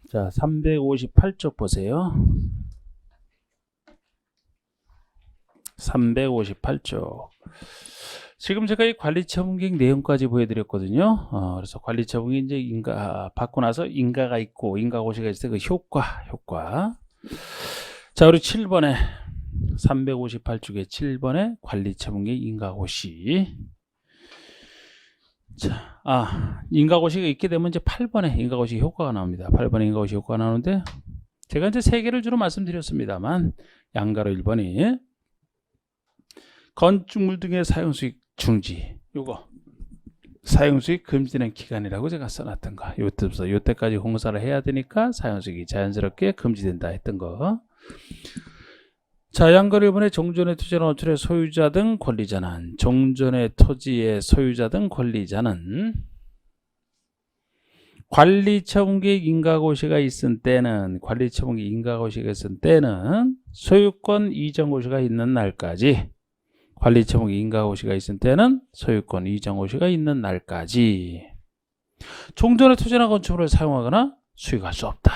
자, 358쪽 보세요. 358쪽. 지금 제가 이 관리처분기획 내용까지 보여드렸거든요. 그래서 관리처분기 이제 받고 나서 인가가 있고 인가고시가 있을 때 그 효과. 자, 우리 7번에 358쪽에 7번에 관리처분기획 인가고시. 자, 인가고시가 있게 되면 이제 8번에 인가고시 효과가 나옵니다. 8번에 인가고시 효과가 나오는데 제가 이제 3개를 주로 말씀드렸습니다만 양가로 1번이 건축물 등의 사용수익 중지, 요거 사용수익 금지된 기간이라고 제가 써놨던 거. 요때부터 요때까지 공사를 해야 되니까 사용수익이 자연스럽게 금지된다 했던 거. 자, 양가로 1번에 종전의 토지나 어촌의 소유자 등 권리자는, 종전의 토지의 소유자 등 권리자는 관리처분기획 인가고시가 있은 때는, 관리처분기획 인가고시가 있은 때는 소유권 이전고시가 있는 날까지, 관리처분기획 인가고시가 있을 때는 소유권 이전고시가 있는 날까지 종전의 토지나 건축물을 사용하거나 수익할 수 없다.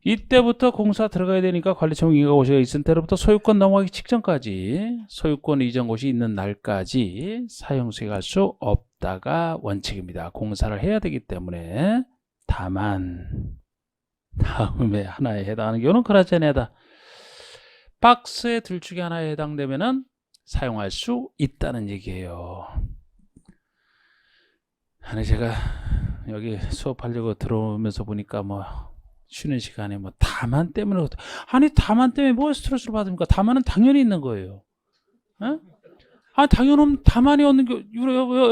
이때부터 공사 들어가야 되니까 관리처분기획 인가고시가 있은 때로부터 소유권 넘어가기 직전까지, 소유권 이전고시 있는 날까지 사용수익할 수 없다가 원칙입니다. 공사를 해야 되기 때문에. 다만 다음에 하나에 해당하는 경우는 그렇지 않다. 박스의 둘 중에 하나에 해당되면은 사용할 수 있다는 얘기예요. 아니, 제가 여기 수업하려고 들어오면서 보니까 뭐 쉬는 시간에 뭐 다만 때문에, 아니 다만 때문에 뭐 스트레스를 받습니까? 다만은 당연히 있는 거예요. 에? 당연히 다만이 없는 경우,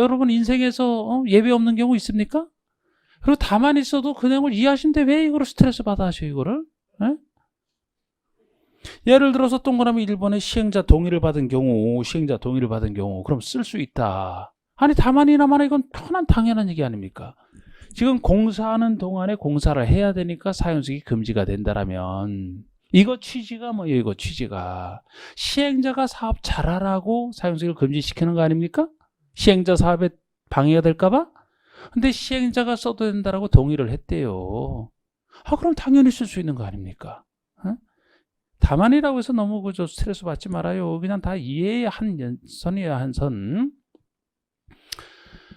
여러분 인생에서 예외 없는 경우 있습니까? 그리고 다만 있어도 그 내용을 이해하시는데 왜 이거를 스트레스 받아 하셔 이거를? 에? 예를 들어서 동그라미 1번에 시행자 동의를 받은 경우, 그럼 쓸 수 있다. 아니 다만이나마나 이건 편한 당연한 얘기 아닙니까? 지금 공사하는 동안에 공사를 해야 되니까 사용수익이 금지가 된다라면 이거 취지가 뭐예요? 이거 취지가 시행자가 사업 잘하라고 사용수익을 금지시키는 거 아닙니까? 시행자 사업에 방해가 될까봐? 근데 시행자가 써도 된다라고 동의를 했대요. 그럼 당연히 쓸 수 있는 거 아닙니까? 다만이라고 해서 너무 그저 스트레스 받지 말아요. 그냥 다 이해의 한 선이야, 한 선.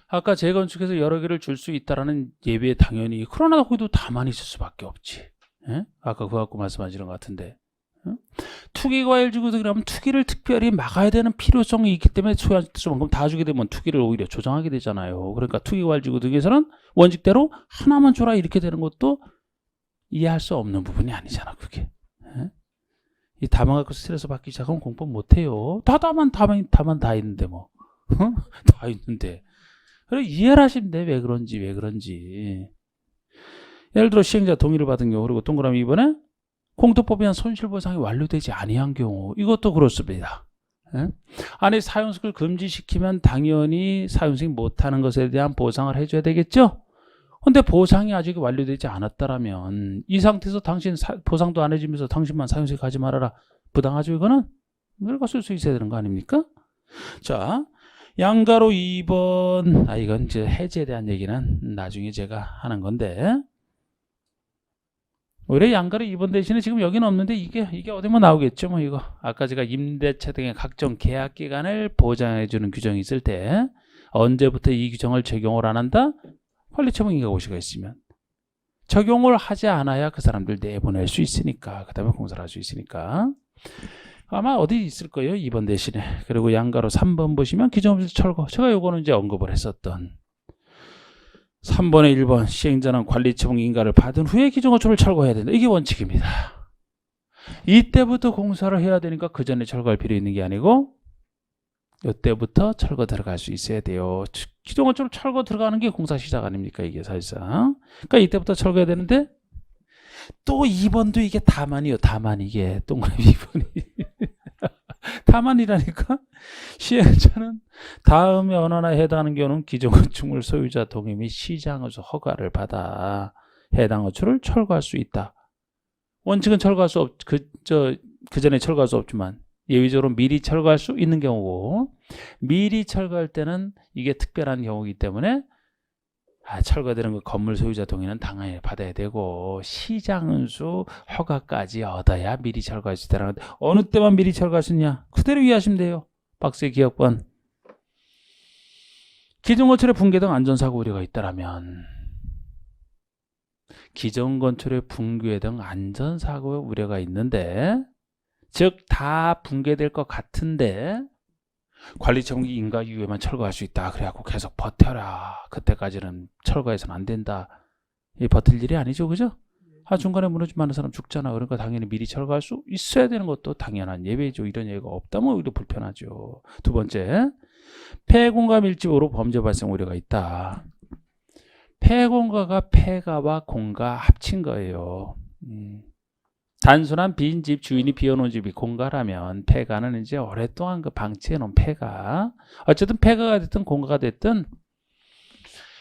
아까 재건축에서 여러 개를 줄 수 있다라는 예외 당연히. 그러나 거기도 다만 있을 수밖에 없지. 예? 아까 그거 갖고 말씀하시는 것 같은데. 투기과열지구 등이라면 투기를 특별히 막아야 되는 필요성이 있기 때문에 소유한만큼 다 주게 되면 투기를 오히려 조장하게 되잖아요. 그러니까 투기과열지구 등에서는 원칙대로 하나만 줘라 이렇게 되는 것도 이해할 수 없는 부분이 아니잖아, 그게. 예? 이 다만 갖고 스트레스 받기 시작하면 공부 못해요. 다만 다 있는데 뭐. 다 있는데. 그래 이해를 하시면 돼. 왜 그런지. 예를 들어 시행자 동의를 받은 경우, 그리고 동그라미 2번에 공도법에 의한 손실보상이 완료되지 아니한 경우, 이것도 그렇습니다. 예? 아니 사용수익을 금지시키면 당연히 사용수익 못하는 것에 대한 보상을 해줘야 되겠죠. 근데 보상이 아직 완료되지 않았다라면 이 상태에서 당신 보상도 안 해주면서 당신만 사용수익 하지 말아라. 부당하죠 이거는? 이걸 쓸 수 있어야 되는 거 아닙니까? 자, 양가로 2번. 이건 이제 해지에 대한 얘기는 나중에 제가 하는 건데, 오히려 양가로 2번 대신에 지금 여기는 없는데 이게 어디만 나오겠죠 뭐. 이거 아까 제가 임대차 등의 각종 계약 기간을 보장해 주는 규정이 있을 때 언제부터 이 규정을 적용을 안 한다? 관리처분 인가고시가 있으면. 적용을 하지 않아야 그 사람들 내보낼 수 있으니까, 그 다음에 공사를 할 수 있으니까. 아마 어디 있을 거예요 2번 대신에. 그리고 양가로 3번 보시면 기존업체 철거. 제가 요거는 이제 언급을 했었던 3번에 1번 시행자는 관리처분 인가를 받은 후에 기존업체를 철거해야 된다. 이게 원칙입니다. 이때부터 공사를 해야 되니까 그 전에 철거할 필요 있는 게 아니고 이때부터 철거 들어갈 수 있어야 돼요. 기존업체로 철거 들어가는 게 공사 시작 아닙니까 이게 사실상. 그러니까 이때부터 철거해야 되는데 또 2번도 이게 다만이요. 다만 이게 동그라미 2번이 다만이라니까. 시행자는 다음에 어느 하나에 해당하는 경우는 기존 건축물 소유자 동의 및 시장에서 허가를 받아 해당 건축을 철거할 수 있다. 원칙은 철거할 수 없, 그 전에 철거할 수 없지만 예외적으로 미리 철거할 수 있는 경우고, 미리 철거할 때는 이게 특별한 경우이기 때문에 철거되는 그 건물 소유자 동의는 당연히 받아야 되고 시장은수 허가까지 얻어야 미리 철거할 수 있다는 건데 어느 때만 미리 철거할 수 있냐? 그대로 이해하시면 돼요. 박스의 기억권. 기존 건축의 붕괴 등 안전사고 우려가 있다라면 기존 건축의 붕괴 등 안전사고 우려가 있는데 즉 다 붕괴될 것 같은데 관리청이 인가 이후에만 철거할 수 있다. 그래갖고 계속 버텨라. 그때까지는 철거해서는 안 된다. 이 버틸 일이 아니죠. 그죠? 중간에 무너지면 많은 사람 죽잖아. 그러니까 당연히 미리 철거할 수 있어야 되는 것도 당연한 예외죠. 이런 예외가 없다면 오히려 불편하죠. 두 번째, 폐공가 밀집으로 범죄 발생 우려가 있다. 폐공가가 폐가와 공가 합친 거예요. 단순한 빈 집 주인이 비워놓은 집이 공가라면 폐가는 이제 오랫동안 그 방치해 놓은 폐가 어쨌든 폐가가 됐든 공가가 됐든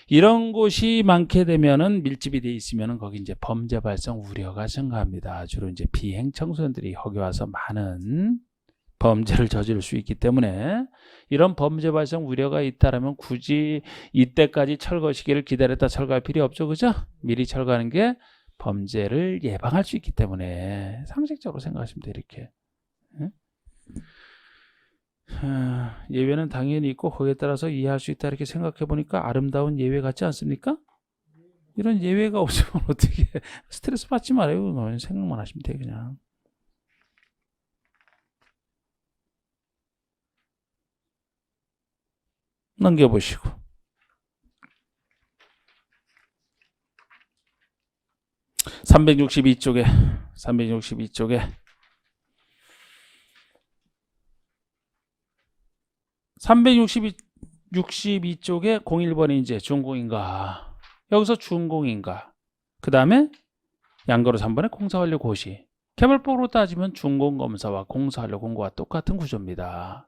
이런 곳이 많게 되면은 밀집이 돼 있으면은 거기 이제 범죄 발생 우려가 증가합니다. 주로 이제 비행 청소년들이 거기 와서 많은 범죄를 저지를 수 있기 때문에 이런 범죄 발생 우려가 있다라면 굳이 이때까지 철거 시기를 기다렸다 철거할 필요 없죠. 그죠? 미리 철거하는 게 범죄를 예방할 수 있기 때문에 상식적으로 생각하시면 돼요. 이렇게. 예외는 당연히 있고 거기에 따라서 이해할 수 있다 이렇게 생각해 보니까 아름다운 예외 같지 않습니까? 이런 예외가 없으면 어떻게 스트레스 받지 말아요. 생각만 하시면 돼요. 그냥. 넘겨보시고 362쪽에 362쪽에 01번이 이제 준공인가. 여기서 준공인가. 그 다음에 양가로 3번에 공사완료 고시. 개발법으로 따지면 준공검사와 공사완료 공고와 똑같은 구조입니다.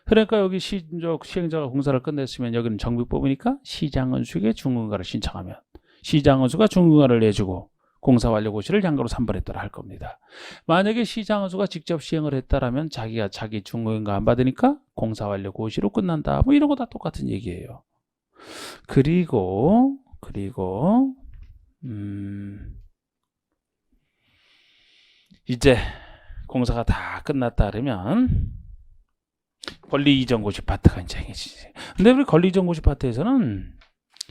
그러니까 여기 시행자가 공사를 끝냈으면 여기는 정비법이니까 시장은수에게 준공가를 신청하면 시장은수가 준공가를 내주고 공사완료 고시를 양가로 3번에 따라 할 겁니다. 만약에 시장은수가 직접 시행을 했다라면 자기가 자기 준공인가 안 받으니까 공사완료 고시로 끝난다. 뭐 이런 거 다 똑같은 얘기예요. 그리고 이제 공사가 다 끝났다 그러면 권리 이전 고시 파트가 이제 행해지지. 근데 우리 권리 이전 고시 파트에서는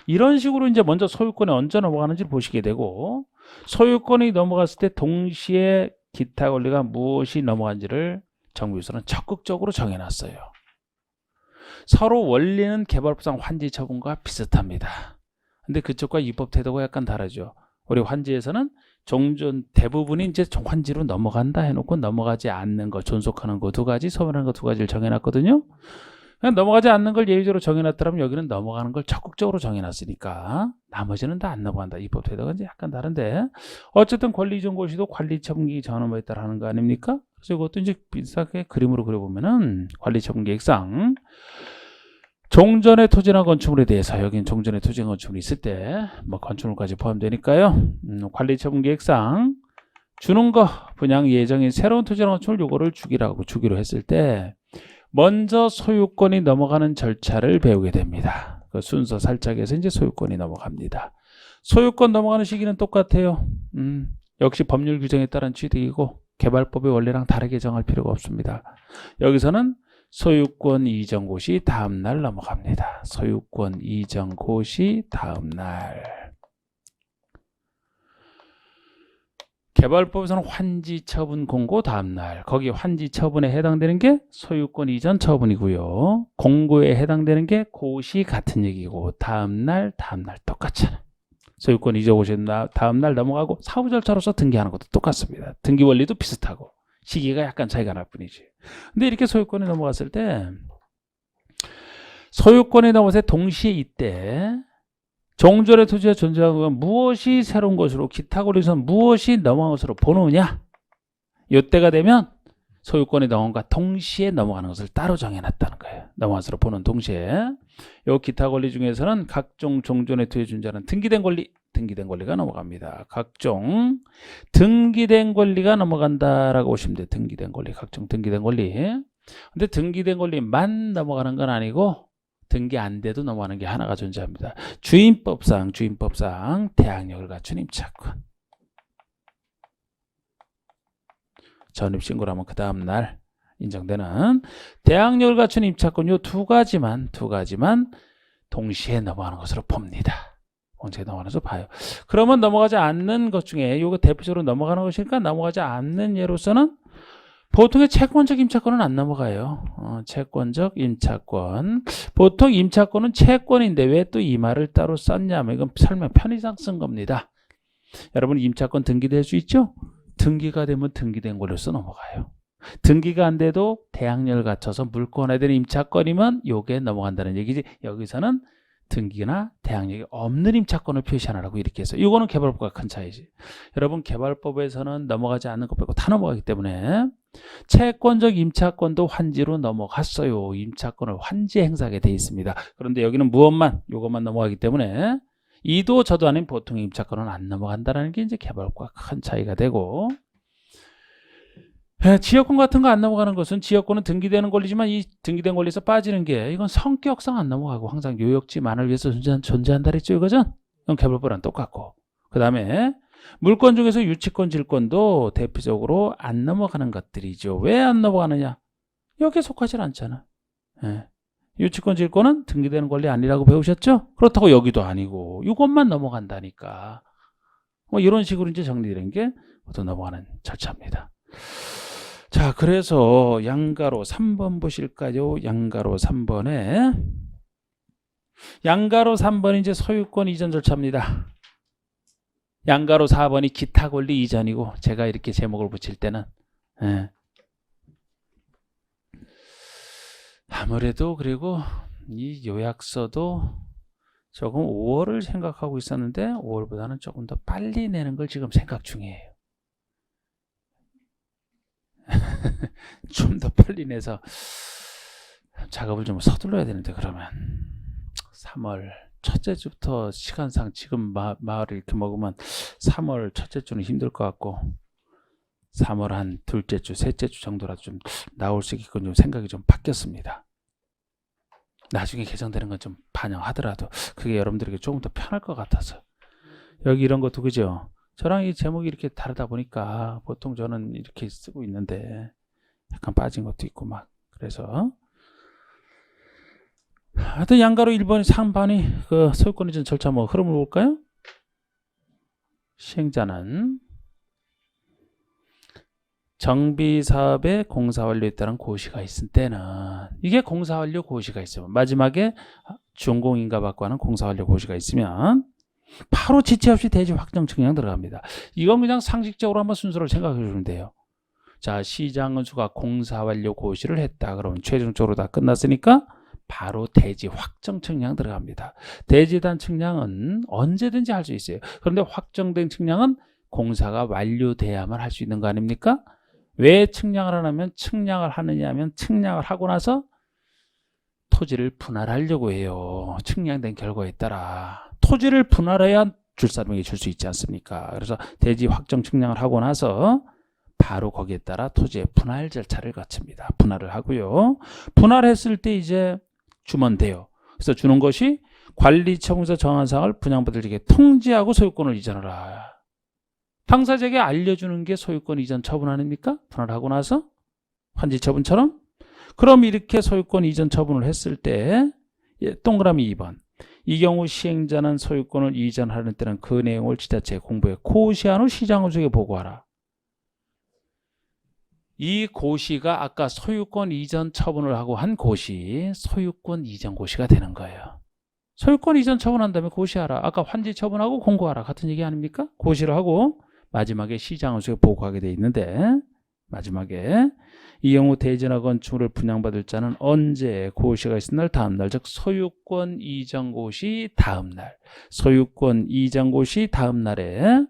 이런 식으로 이제 먼저 소유권에 언제 넘어가는지 보시게 되고 소유권이 넘어갔을 때 동시에 기타 권리가 무엇이 넘어간지를 정비부서는 적극적으로 정해놨어요. 서로 원리는 개발법상 환지 처분과 비슷합니다. 근데 그쪽과 입법 태도가 약간 다르죠. 우리 환지에서는 종전 대부분이 이제 환지로 넘어간다 해놓고 넘어가지 않는 거 존속하는 거 두 가지, 소멸하는 거 두 가지를 정해놨거든요. 그냥 넘어가지 않는 걸 예외적으로 정해놨더라면 여기는 넘어가는 걸 적극적으로 정해놨으니까 나머지는 다 안 넘어간다. 입법 태도가 이제 약간 다른데 어쨌든 권리 이전 고시도 관리 처분기 전원부에 따라 하는 거 아닙니까? 그래서 이것도 이제 비슷하게 그림으로 그려보면은 관리 처분 계획상 종전의 토지나 건축물에 대해서 여기는 종전의 토지나 건축물이 있을 때 뭐 건축물까지 포함되니까요. 관리 처분 계획상 주는 거 분양 예정인 새로운 토지나 건축물 요거를 주기로 했을 때 먼저 소유권이 넘어가는 절차를 배우게 됩니다. 그 순서 살짝해서 이제 소유권이 넘어갑니다. 소유권 넘어가는 시기는 똑같아요. 역시 법률 규정에 따른 취득이고 개발법의 원리랑 다르게 정할 필요가 없습니다. 여기서는 소유권 이전 고시 다음 날 넘어갑니다. 소유권 이전 고시 다음 날. 개발법에서는 환지 처분 공고 다음 날. 거기 환지 처분에 해당되는 게 소유권 이전 처분이고요. 공고에 해당되는 게 고시 같은 얘기고 다음 날 똑같잖아. 소유권 이전 고시 다음 날 넘어가고 사후 절차로서 등기하는 것도 똑같습니다. 등기 원리도 비슷하고 시기가 약간 차이가 날 뿐이지. 근데 이렇게 소유권이 넘어갔을 때 소유권이 넘어서 동시에 이때 종전의 토지가 존재하는 건 무엇이 새로운 것으로 기타 권리에서는 무엇이 넘어간 것으로 보느냐. 이때가 되면 소유권이 넘어간 것과 동시에 넘어가는 것을 따로 정해놨다는 거예요. 넘어간 것으로 보는 동시에 이 기타 권리 중에서는 각종 종전의 토지에 존재하는 등기된 권리가 넘어갑니다. 각종 등기된 권리가 넘어간다라고 보시면 돼요. 등기된 권리, 각종 등기된 권리. 근데 등기된 권리만 넘어가는 건 아니고 등기 안 돼도 넘어가는 게 하나가 존재합니다. 주임법상 대항력을 갖춘 임차권. 전입신고를 하면 그 다음날 인정되는 대항력을 갖춘 임차권 요 두 가지만 동시에 넘어가는 것으로 봅니다. 동시에 넘어가는 것으로 봐요. 그러면 넘어가지 않는 것 중에 요거 대표적으로 넘어가는 것이니까 넘어가지 않는 예로서는 보통의 채권적 임차권은 안 넘어가요. 채권적 임차권. 보통 임차권은 채권인데 왜 또 이 말을 따로 썼냐면 이건 설명 편의상 쓴 겁니다. 여러분 임차권 등기될 수 있죠? 등기가 되면 등기된 걸로써 넘어가요. 등기가 안 돼도 대항력을 갖춰서 물권에 대한 임차권이면 요게 넘어간다는 얘기지. 여기서는 등기나 대항력이 없는 임차권을 표시하라고 이렇게 해서 이거는 개발법과 큰 차이지. 여러분 개발법에서는 넘어가지 않는 것 빼고 다 넘어가기 때문에 채권적 임차권도 환지로 넘어갔어요. 임차권을 환지 행사하게 돼 있습니다. 그런데 여기는 요것만 넘어가기 때문에 이도 저도 아닌 보통 임차권은 안 넘어간다는 게 이제 개발법과 큰 차이가 되고, 지역권 같은 거 안 넘어가는 것은 지역권은 등기되는 권리지만 이 등기된 권리에서 빠지는 게 이건 성격상 안 넘어가고 항상 요역지만을 위해서 존재한다 그랬죠. 이거죠? 이건 개발법이랑 똑같고, 그 다음에 물권 중에서 유치권, 질권도 대표적으로 안 넘어가는 것들이죠. 왜 안 넘어가느냐? 여기에 속하지 않잖아. 유치권, 질권은 등기되는 권리 아니라고 배우셨죠? 그렇다고 여기도 아니고 이것만 넘어간다니까. 뭐 이런 식으로 이제 정리된 게 모두 넘어가는 절차입니다. 자, 그래서 양가로 3번 보실까요? 양가로 3번에 양가로 3번이 이제 소유권 이전 절차입니다. 양가로 4번이 기타 권리 이전이고, 제가 이렇게 제목을 붙일 때는 아무래도 그리고 이 요약서도 조금 5월을 생각하고 있었는데 5월보다는 조금 더 빨리 내는 걸 지금 생각 중이에요. 좀 더 빨리 내서 작업을 좀 서둘러야 되는데, 그러면 3월 첫째 주부터 시간상 지금 마을을 이렇게 먹으면 3월 첫째 주는 힘들 것 같고 3월 한 둘째 주, 셋째 주 정도라도 좀 나올 수 있게끔 좀 생각이 좀 바뀌었습니다. 나중에 개정되는 건 좀 반영하더라도 그게 여러분들에게 조금 더 편할 것 같아서. 여기 이런 것도 그죠? 저랑 이 제목이 이렇게 다르다 보니까 보통 저는 이렇게 쓰고 있는데 약간 빠진 것도 있고 막 그래서 하여튼 양가로 1번, 3번이 그 소유권 이전 절차 뭐 흐름을 볼까요? 시행자는 정비사업에 공사완료에 따른 고시가 있을 때는, 이게 공사완료 고시가 있으면 마지막에 준공인가 받고 하는 공사완료 고시가 있으면 바로 지체 없이 대지 확정 측량 들어갑니다. 이건 그냥 상식적으로 한번 순서를 생각해 주면 돼요. 자, 시장은수가 공사완료 고시를 했다. 그러면 최종적으로 다 끝났으니까 바로 대지 확정 측량 들어갑니다. 대지단 측량은 언제든지 할 수 있어요. 그런데 확정된 측량은 공사가 완료돼야만 할 수 있는 거 아닙니까? 왜 측량을 하냐면, 측량을 하느냐 하면 측량을 하고 나서 토지를 분할하려고 해요. 측량된 결과에 따라 토지를 분할해야 줄사람에게 줄 수 있지 않습니까? 그래서 대지 확정 측량을 하고 나서 바로 거기에 따라 토지의 분할 절차를 거칩니다. 분할을 하고요. 분할했을 때 이제 주면 돼요. 그래서 주는 것이 관리처분서 정한 사항을 분양받을 적에 통지하고 소유권을 이전하라. 당사자에게 알려주는 게 소유권 이전 처분 아닙니까? 분할하고 나서 환지처분처럼. 그럼 이렇게 소유권 이전 처분을 했을 때 동그라미 2번, 이 경우 시행자는 소유권을 이전하는 때는 그 내용을 지자체에 공부해 고시한 후 시장은수에게 보고하라. 이 고시가 아까 소유권 이전 처분을 하고 한 고시, 소유권 이전 고시가 되는 거예요. 소유권 이전 처분한 다음에 고시하라. 아까 환지 처분하고 공고하라 같은 얘기 아닙니까? 고시를 하고 마지막에 시장은수에 보고하게 돼 있는데, 마지막에 이 경우 대지나 건축물을 분양받을 자는 언제 고시가 있은 날 다음 날, 즉 소유권 이전 고시 다음 날, 소유권 이전 고시 다음 날에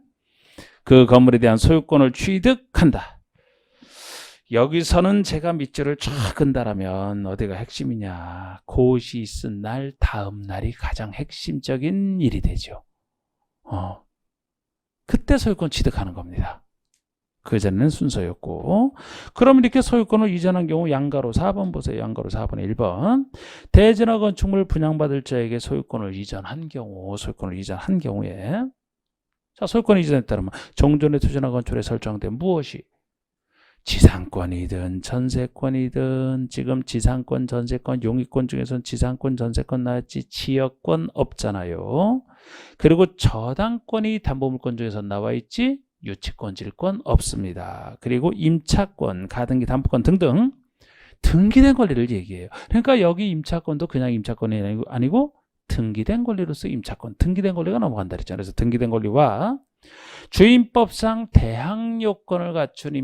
그 건물에 대한 소유권을 취득한다. 여기서는 제가 밑줄을 쫙 끈다라면 어디가 핵심이냐, 고시 있은 날 다음 날이 가장 핵심적인 일이 되죠. 그때 소유권 취득하는 겁니다. 그전에는 순서였고. 그럼 이렇게 소유권을 이전한 경우 양가로 4번 보세요. 양가로 4번에 1번. 대지나 건축물 분양받을 자에게 소유권을 이전한 경우에 자, 소유권이 이전했다면 종전의 토지나 건축에 설정된 무엇이 지상권이든 전세권이든 지금 지상권, 전세권, 용익권 중에서는 지상권, 전세권 나왔지 지역권 없잖아요. 그리고 저당권이 담보물권 중에서 나와 있지 유치권, 질권 없습니다. 그리고 임차권, 가등기, 담보권 등등 등기된 권리를 얘기해요. 그러니까 여기 임차권도 그냥 임차권이 아니고 등기된 권리로서 임차권, 등기된 권리가 넘어간다 그랬잖아요. 그래서 등기된 권리와 주임법상 대항요건을 갖춘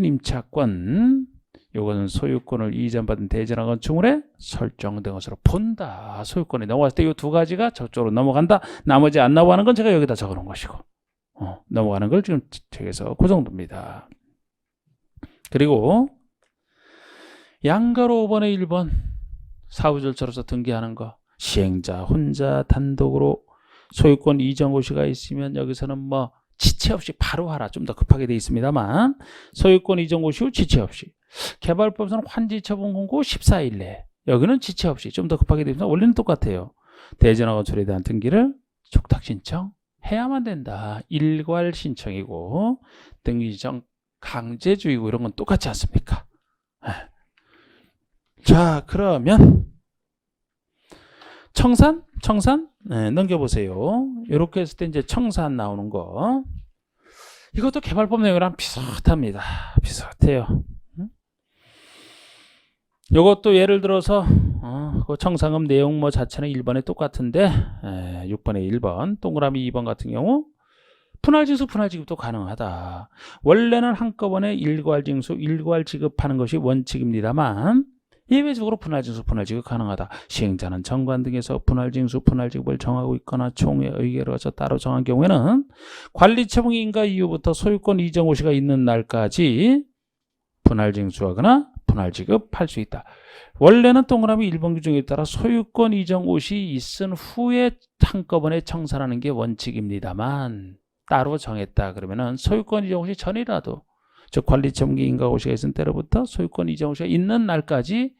임차권, 요거는 소유권을 이전받은 대지나 건축물에 설정된 것으로 본다. 소유권이 넘어갔을 때 이 두 가지가 저쪽으로 넘어간다. 나머지 안 넘어가는 건 제가 여기다 적어놓은 것이고 넘어가는 걸 지금 책에서 그 정도입니다. 그리고 양가로 5번에 1번 사후절차로서 등기하는 거 시행자 혼자 단독으로 소유권 이전 고시가 있으면 여기서는 뭐 지체 없이 바로 하라. 좀 더 급하게 돼 있습니다만 소유권 이전 고시 후 지체 없이 개발법에서는 환지 처분 공고 14일 내에 여기는 지체 없이 좀 더 급하게 돼 있습니다. 원래는 똑같아요. 대지나 건축에 대한 등기를 촉탁 신청해야만 된다. 일괄 신청이고 등기 신청 강제주의고 이런 건 똑같지 않습니까? 자, 그러면 청산 넘겨보세요. 이렇게 했을 때 이제 청산 나오는 거 이것도 개발법 내용이랑 비슷합니다. 비슷해요. 이것도 예를 들어서 그 청산금 내용 뭐 자체는 1번에 똑같은데 6번에 1번 동그라미 2번 같은 경우 분할징수 분할지급도 가능하다. 원래는 한꺼번에 일괄징수 일괄 지급하는 것이 원칙입니다만 예외적으로 분할징수 분할지급 가능하다. 시행자는 정관 등에서 분할징수 분할지급을 정하고 있거나 총회 의결을 거쳐 따로 정한 경우에는 관리처분 인가 이후부터 소유권 이전 고시가 있는 날까지 분할징수하거나 분할지급할 수 있다. 원래는 동그라미 1번 규정에 따라 소유권 이전 고시 있은 후에 한꺼번에 청산하는 게 원칙입니다만 따로 정했다 그러면은 소유권 이전 고시 전이라도 즉 관리처분기 인가 고시가 있은 때로부터 소유권 이전 고시가 있는 날까지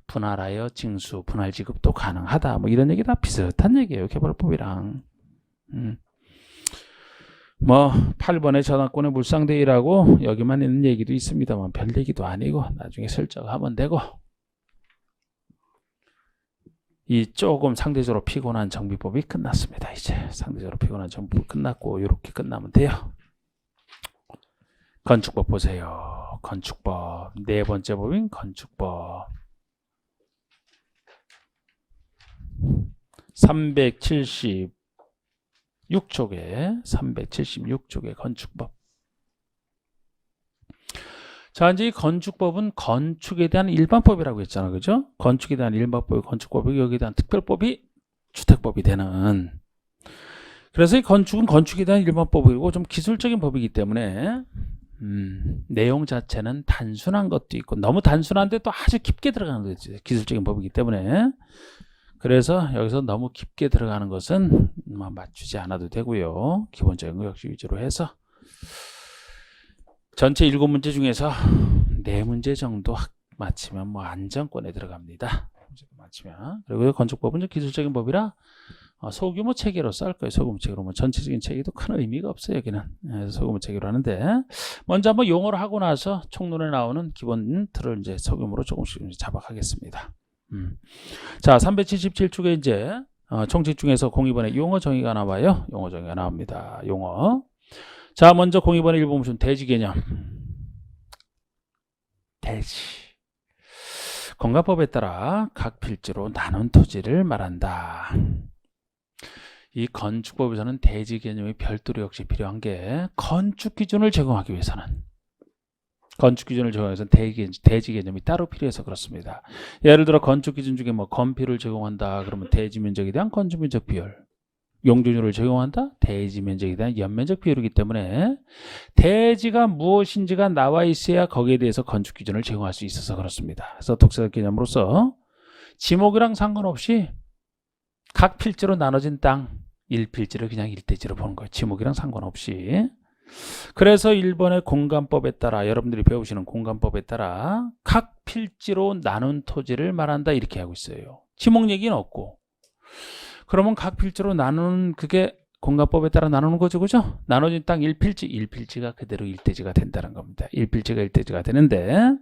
분할하여 징수 분할지급도 가능하다. 뭐 이런 얘기 다 비슷한 얘기예요. 개발법이랑. 뭐 8번의 저당권의 물상대위라고 여기만 있는 얘기도 있습니다만 별 얘기도 아니고 나중에 설정하면 되고 이 조금 상대적으로 피곤한 정비법이 끝났습니다. 이제 상대적으로 피곤한 정비법 끝났고 이렇게 끝나면 돼요. 건축법 보세요. 건축법 네 번째 법인 건축법 376쪽에 건축법. 자, 이제 이 건축법은 건축에 대한 일반법이라고 했잖아. 그죠? 건축에 대한 일반법이 건축법이 여기에 대한 특별법이 주택법이 되는. 그래서 이 건축은 건축에 대한 일반법이고 좀 기술적인 법이기 때문에 내용 자체는 단순한 것도 있고 너무 단순한데 또 아주 깊게 들어가는 거지. 기술적인 법이기 때문에. 그래서 여기서 너무 깊게 들어가는 것은 맞추지 않아도 되고요. 기본적인 거 역시 위주로 해서 전체 7문제 중에서 4문제 정도 맞히면 뭐 안정권에 들어갑니다. 맞히면. 그리고 건축법은 기술적인 법이라 소규모 체계로서 할 거예요. 소규모 체계로. 뭐 전체적인 체계도 큰 의미가 없어요. 여기는. 소규모 체계로 하는데 먼저 한번 용어를 하고 나서 총론에 나오는 기본 틀을 이제 소규모로 조금씩 잡아가겠습니다. 자, 377쪽에 이제 총칙 중에서 02번에 용어 정의가 나와요. 용어 정의가 나옵니다. 용어. 자, 먼저 02번에 1번 보시면 대지 개념. 대지. 건가법에 따라 각 필지로 나눈 토지를 말한다. 이 건축법에서는 대지 개념이 별도로 역시 필요한 게 건축 기준을 제공하기 위해서는 건축 기준을 제공해서 대지 개념이 따로 필요해서 그렇습니다. 예를 들어 건축 기준 중에 뭐 건폐율을 제공한다. 그러면 대지 면적에 대한 건축 면적 비율, 용적률을 제공한다. 대지 면적에 대한 연면적 비율이기 때문에 대지가 무엇인지가 나와 있어야 거기에 대해서 건축 기준을 제공할 수 있어서 그렇습니다. 그래서 독자적 개념으로서 지목이랑 상관없이 각 필지로 나눠진 땅 일필지를 그냥 일대지로 보는 거예요. 지목이랑 상관없이. 그래서 1번의 공간법에 따라 여러분들이 배우시는 공간법에 따라 각 필지로 나눈 토지를 말한다 이렇게 하고 있어요. 지목 얘기는 없고. 그러면 각 필지로 나누는 그게 공간법에 따라 나누는 거죠. 그죠? 나눠진 땅 1필지, 1필지가 그대로 1대지가 된다는 겁니다. 1필지가 1대지가 되는데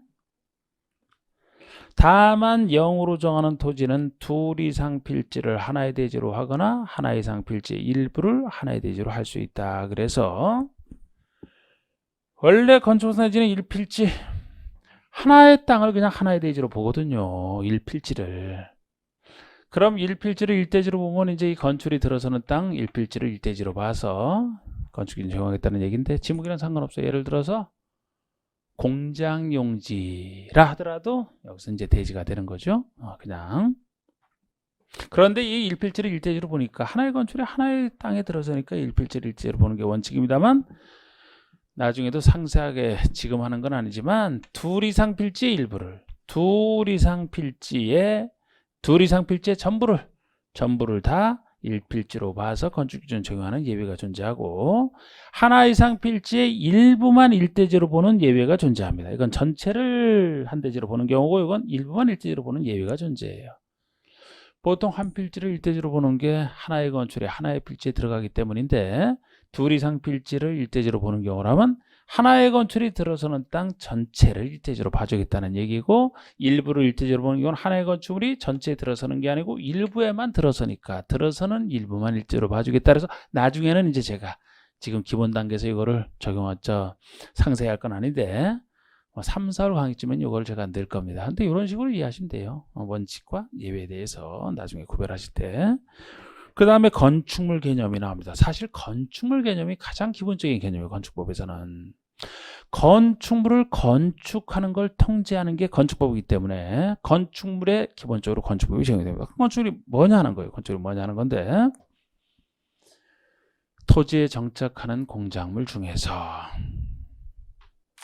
다만 0으로 정하는 토지는 2 이상 필지를 하나의 대지로 하거나 하나 이상 필지의 일부를 하나의 대지로 할 수 있다. 그래서 원래 건축사지는 1필지 하나의 땅을 그냥 하나의 대지로 보거든요. 1필지를. 그럼 1필지를 1대지로 보면 이제 이 건축이 들어서는 땅 1필지를 1대지로 봐서 건축기준 적용하겠다는 얘기인데 지목이랑 상관없어요. 예를 들어서 공장용지라 하더라도 여기서 이제 대지가 되는 거죠. 그냥. 그런데 이 1필지를 1대지로 보니까 하나의 건축이 하나의 땅에 들어서니까 1필지를 1대지로 보는 게 원칙입니다만 나중에도 상세하게 지금 하는 건 아니지만 2 이상 필지의 일부를 2 이상 필지의 전부를 다 1필지로 봐서 건축기준 적용하는 예외가 존재하고 하나 이상 필지의 일부만 1대지로 보는 예외가 존재합니다. 이건 전체를 한 대지로 보는 경우고 이건 일부만 1대지로 보는 예외가 존재해요. 보통 한 필지를 1대지로 보는 게 하나의 건축에 하나의 필지에 들어가기 때문인데 2 이상 필지를 1대지로 보는 경우라면 하나의 건축이 들어서는 땅 전체를 1대지로 봐주겠다는 얘기고 일부를 1대지로 보는 경우는 하나의 건축물이 전체에 들어서는 게 아니고 일부에만 들어서니까 들어서는 일부만 1대지로 봐주겠다. 그래서 나중에는 이제 제가 지금 기본 단계에서 이거를 적용하죠. 상세히 할 건 아닌데 3, 4월 강의쯤엔 이걸 제가 낼 겁니다. 근데 이런 식으로 이해하시면 돼요. 원칙과 예외에 대해서 나중에 구별하실 때. 그 다음에 건축물 개념이 나옵니다. 사실 건축물 개념이 가장 기본적인 개념이에요. 건축법에서는. 건축물을 건축하는 걸 통제하는 게 건축법이기 때문에 건축물에 기본적으로 건축법이 적용이 됩니다. 건축물이 뭐냐 하는 거예요. 건축물이 뭐냐 하는 건데 토지에 정착하는 공작물 중에서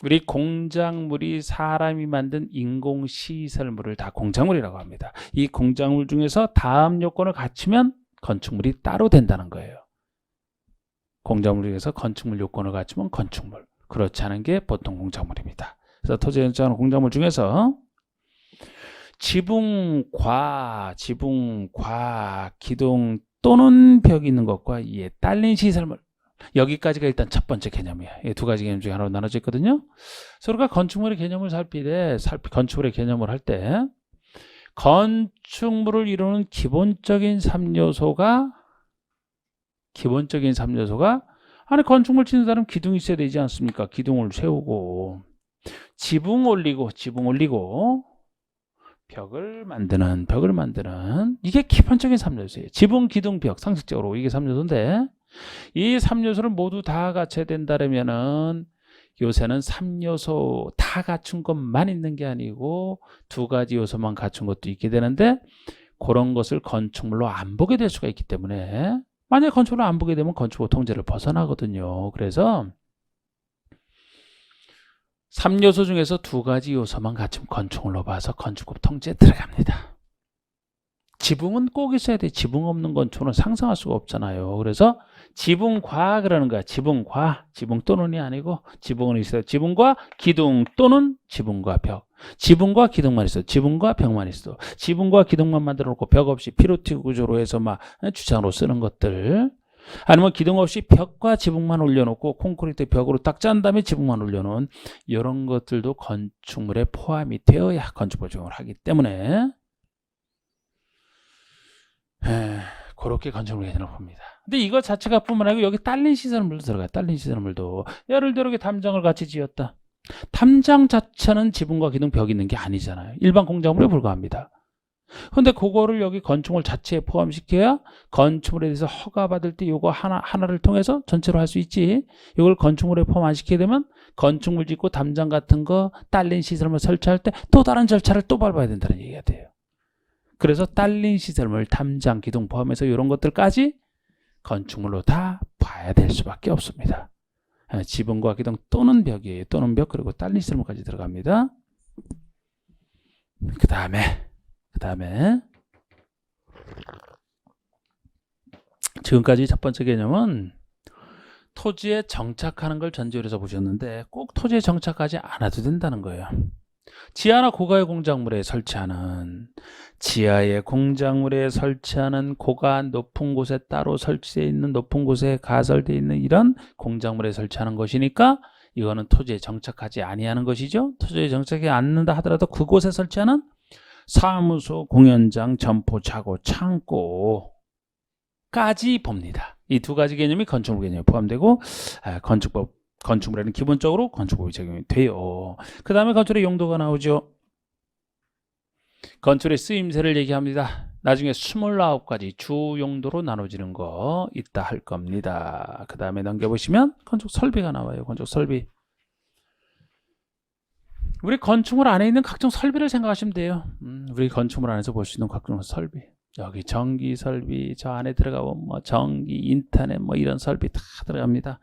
우리 공작물이 사람이 만든 인공시설물을 다 공작물이라고 합니다. 이 공작물 중에서 다음 요건을 갖추면 건축물이 따로 된다는 거예요. 공작물 중에서 건축물 요건을 갖추면 건축물. 그렇지 않은 게 보통 공작물입니다. 그래서 토지에 정착하는 공작물 중에서 지붕과 기둥 또는 벽이 있는 것과 이에 딸린 시설물. 여기까지가 일단 첫 번째 개념이에요. 이 두 가지 개념 중에 하나로 나눠져 있거든요. 그래서 우리가 건축물의 개념을 건축물의 개념을 할 때 건축물을 이루는 기본적인 3요소가 아니 건축물 짓는 사람 기둥이 있어야 되지 않습니까? 기둥을 세우고 지붕 올리고 벽을 만드는 이게 기본적인 3요소예요. 지붕, 기둥, 벽 상식적으로 이게 3요소인데 이 3요소를 모두 다 갖춰야 된다면은 요새는 3요소 다 갖춘 것만 있는 게 아니고 2가지 요소만 갖춘 것도 있게 되는데 그런 것을 건축물로 안 보게 될 수가 있기 때문에 만약에 건축물로 안 보게 되면 건축법 통제를 벗어나거든요. 그래서 3요소 중에서 2가지 요소만 갖추면 건축물로 봐서 건축법 통제에 들어갑니다. 지붕은 꼭 있어야 돼. 지붕 없는 건축은 상상할 수가 없잖아요. 그래서 지붕과 그러는 거야. 지붕 또는이 아니고 지붕은 있어요. 지붕과 기둥 또는 지붕과 벽. 지붕과 기둥만 있어. 지붕과 벽만 있어. 지붕과 기둥만 만들어 놓고 벽 없이 피로티 구조로 해서 막 주차로 쓰는 것들. 아니면 기둥 없이 벽과 지붕만 올려놓고 콘크리트 벽으로 딱 짠 다음에 지붕만 올려놓은 이런 것들도 건축물에 포함이 되어야 건축법 적용을 하기 때문에 그렇게 건축물 개념을 봅니다. 근데 이거 자체가 뿐만 아니고 여기 딸린 시설물도 들어가요. 딸린 시설물도. 예를 들어 이렇게 담장을 같이 지었다. 담장 자체는 지붕과 기둥 벽이 있는 게 아니잖아요. 일반 공작물에 불과합니다. 근데 그거를 여기 건축물 자체에 포함시켜야 건축물에 대해서 허가받을 때 이거 하나를 통해서 전체로 할 수 있지. 이걸 건축물에 포함 안 시키게 되면 건축물 짓고 담장 같은 거 딸린 시설물 설치할 때 또 다른 절차를 또 밟아야 된다는 얘기가 돼요. 그래서 딸린 시설물, 담장, 기둥 포함해서 이런 것들까지 건축물로 다 봐야 될 수밖에 없습니다. 지붕과 기둥 또는 벽이에요. 또는 벽 그리고 딸린 시설물까지 들어갑니다. 그 다음에 지금까지 첫 번째 개념은 토지에 정착하는 걸 전제로 해서 보셨는데 꼭 토지에 정착하지 않아도 된다는 거예요. 지하나 고가의 공작물에 설치하는 고가 높은 곳에 따로 설치되어 있는 높은 곳에 가설되어 있는 이런 공작물에 설치하는 것이니까 이거는 토지에 정착하지 아니하는 것이죠. 토지에 정착하지 않는다 하더라도 그곳에 설치하는 사무소, 공연장, 점포, 차고, 창고까지 봅니다. 이 두 가지 개념이 건축물 개념에 포함되고 건축물에는 기본적으로 건축법이 적용이 돼요. 그 다음에 건축의 용도가 나오죠. 건축의 쓰임새를 얘기합니다. 나중에 29가지 주 용도로 나눠지는 거 있다 할 겁니다. 그 다음에 넘겨보시면 건축 설비가 나와요. 건축 설비. 우리 건축물 안에 있는 각종 설비를 생각하시면 돼요. 우리 건축물 안에서 볼 수 있는 각종 설비. 여기 전기 설비, 저 안에 들어가면 뭐 전기, 인터넷 뭐 이런 설비 다 들어갑니다.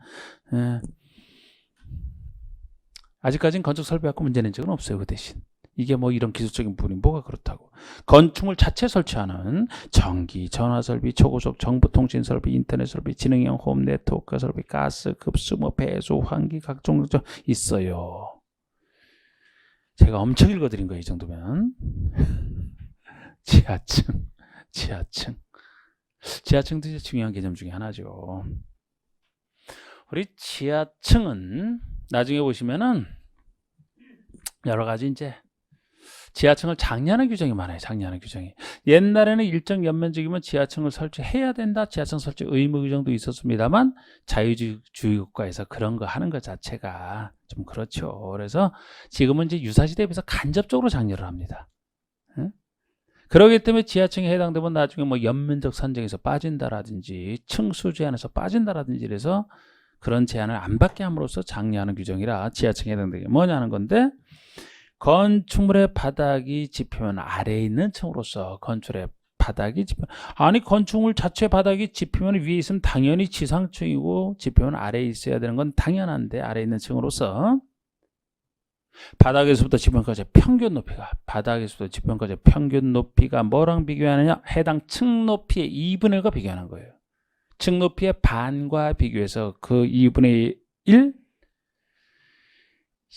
아직까지는 건축 설비 갖고 문제 낸 적은 없어요. 그 대신 이게 뭐 이런 기술적인 부분이 뭐가 그렇다고. 건축물 자체 설치하는 전기, 전화 설비, 초고속 정보통신 설비, 인터넷 설비, 지능형 홈 네트워크 설비, 가스, 급수, 뭐 배수, 환기 각종 있어요. 제가 엄청 읽어드린 거예요. 이 정도면. 지하층도 이제 중요한 개념 중에 하나죠. 우리 지하층은 나중에 보시면은 여러 가지 이제 지하층을 장려하는 규정이 많아요. 장려하는 규정이. 옛날에는 일정 연면적이면 지하층을 설치해야 된다. 지하층 설치 의무 규정도 있었습니다만 자유주의 국가에서 그런 거 하는 것 자체가 좀 그렇죠. 그래서 지금은 이제 유사시대에 비해서 간접적으로 장려를 합니다. 그렇기 때문에 지하층에 해당되면 나중에 뭐 연면적 산정에서 빠진다라든지 층수 제한에서 빠진다라든지 이래서 그런 제한을 안 받게 함으로써 장려하는 규정이라 지하층에 해당되게 뭐냐 하는 건데, 건축물의 바닥이 짚으면 아래에 있는 층으로서 건축물의 바닥이 짚으면, 아니 건축물 자체 바닥이 짚으면 위에 있으면 당연히 지상층이고 짚으면 아래에 있어야 되는 건 당연한데, 아래에 있는 층으로서 바닥에서부터 지평까지 평균 높이가 뭐랑 비교하느냐? 해당 층 높이의 2분의 1과 비교하는 거예요. 층 높이의 반과 비교해서 그 2분의 1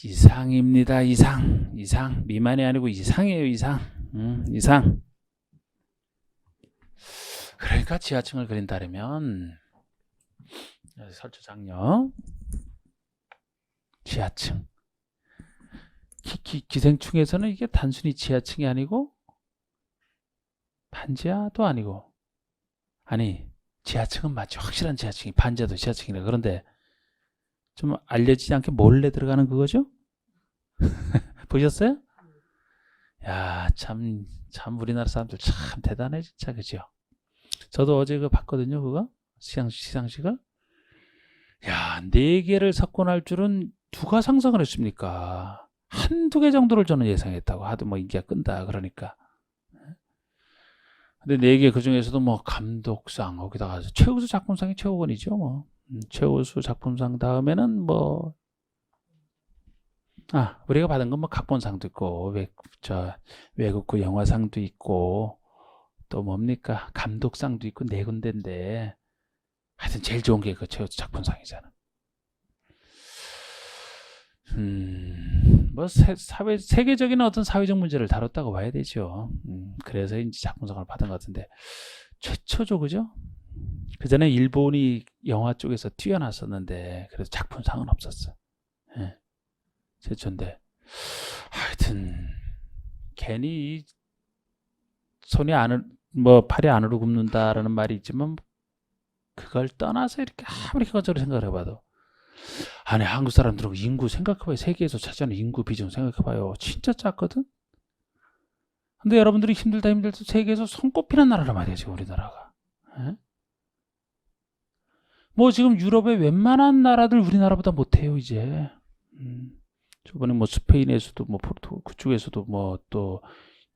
이상입니다. 이상. 미만이 아니고 이상이에요. 이상. 그러니까 지하층을 그린다면 설치 장려 지하층. 기생충에서는 이게 단순히 지하층이 아니고 반지하도 아니고, 아니 지하층은 맞죠. 확실한 지하층이 반지하도 지하층이라. 그런데 좀 알려지지 않게 몰래 들어가는 그거죠. 보셨어요? 야, 참 우리나라 사람들 참 대단해 진짜. 그죠? 저도 어제 그거 봤거든요. 그거 시상식을. 야, 4개를 석권할 줄은 누가 상상을 했습니까? 한두 개 정도를 저는 예상했다고. 하도 뭐 인기가 끈다 그러니까. 근데 4개 그 중에서도 뭐 감독상, 거기다가 최우수 작품상이 최우건이죠. 뭐 최우수 작품상 다음에는 뭐 우리가 받은 건 뭐 각본상도 있고 외국구 영화상도 있고 또 뭡니까 감독상도 있고 4군데인데 하여튼 제일 좋은 게 그 최우수 작품상이잖아. 뭐 세계적인 어떤 사회적 문제를 다뤘다고 봐야 되죠. 그래서 이제 작품상을 받은 것 같은데 최초죠, 그죠? 그 전에 일본이 영화 쪽에서 뛰어났었는데 그래서 작품상은 없었어. 최초인데 하여튼 괜히 손이 팔이 안으로 굽는다라는 말이 있지만 그걸 떠나서 이렇게 아무리 객관적으로 생각을 해봐도, 아니 한국 사람들은 인구 생각해봐요. 세계에서 차지하는 인구 비중 생각해봐요. 진짜 작거든. 근데 여러분들이 힘들다 세계에서 손꼽히는 나라란 말이에요. 지금 우리나라가. 뭐 지금 유럽의 웬만한 나라들 우리나라보다 못해요 이제. 저번에 뭐 스페인에서도 뭐 그쪽에서도 뭐 또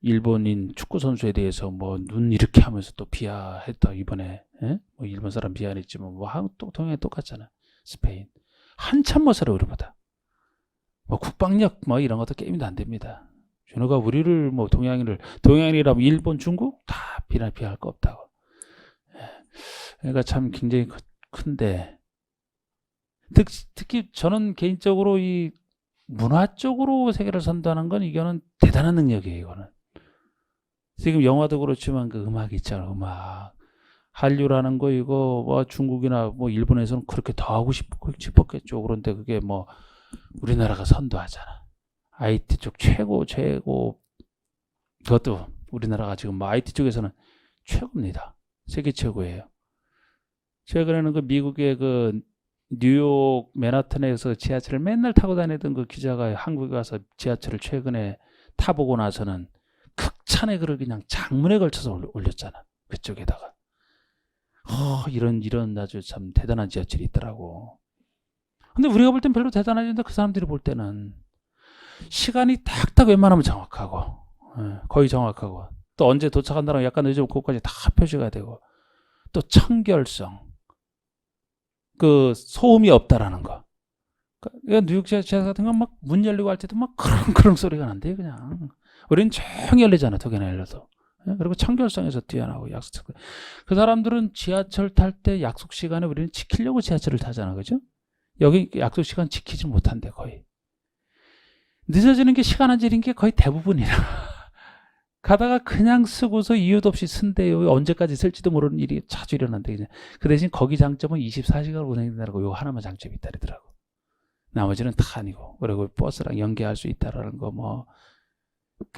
일본인 축구 선수에 대해서 뭐 눈 이렇게 하면서 또 비하했다 이번에. 뭐 일본 사람 비하했지만 뭐 한국 또 동양에 똑같잖아. 스페인 한참 못살아 우리보다. 뭐 국방력 뭐 이런 것도 게임도 안 됩니다. 준호가 우리를 뭐 동양인이라면 일본, 중국 다 비할 거 없다고. 그러니까 참 굉장히 큰데 특히 저는 개인적으로 이 문화 쪽으로 세계를 선도하는 건 이거는 대단한 능력이에요. 이거는 지금 영화도 그렇지만 그 음악 있잖아. 음악 한류라는 거 이거 뭐 중국이나 뭐 일본에서는 그렇게 더 하고 싶었겠죠. 그런데 그게 뭐 우리나라가 선도하잖아. IT 쪽 최고 그것도 우리나라가 지금 뭐 IT 쪽에서는 최고입니다. 세계 최고예요. 최근에는 그 미국의 그 뉴욕 맨하탄에서 지하철을 맨날 타고 다니던 그 기자가 한국에 와서 지하철을 최근에 타보고 나서는 극찬의 글을 그냥 장문에 걸쳐서 올렸잖아. 그쪽에다가. 이런 아주 참 대단한 지하철이 있더라고. 근데 우리가 볼 땐 별로 대단하지, 그 사람들이 볼 때는 시간이 딱딱 웬만하면 정확하고, 거의 정확하고, 또 언제 도착한다는 약간 늦으면 그것까지 다 표시가 되고, 또 청결성, 그 소음이 없다라는 거. 그러니까 뉴욕 지하철 같은 건 막 문 열리고 할 때도 막 크릉크릉 소리가 난대요, 그냥. 우리는 조용히 열리잖아, 두 개나 열려도. 그리고 청결성에서 뛰어나고 약속. 그 사람들은 지하철 탈 때 약속 시간에 우리는 지키려고 지하철을 타잖아, 그죠? 여기 약속 시간 지키지 못한대, 거의. 늦어지는 게 시간 안 지린 게 거의 대부분이라. 가다가 그냥 쓰고서 이유도 없이 쓴대요. 언제까지 쓸지도 모르는 일이 자주 일어난대. 그냥. 그 대신 거기 장점은 24시간 운행된다고 요 하나만 장점이 있다더라고. 나머지는 다 아니고. 그리고 버스랑 연계할 수 있다라는 거 뭐.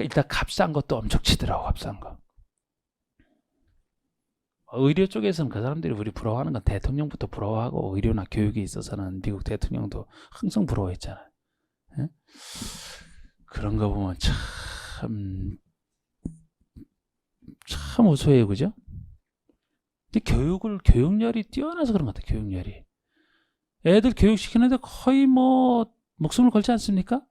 일단 값싼 것도 엄청 치더라고, 값싼 거. 의료 쪽에서는 그 사람들이 우리 부러워하는 건 대통령부터 부러워하고 의료나 교육에 있어서는 미국 대통령도 항상 부러워했잖아요. 예? 그런 거 보면 참 우수해요, 그죠? 근데 교육열이 뛰어나서 그런 것 같아요, 교육열이. 애들 교육시키는데 거의 뭐 목숨을 걸지 않습니까?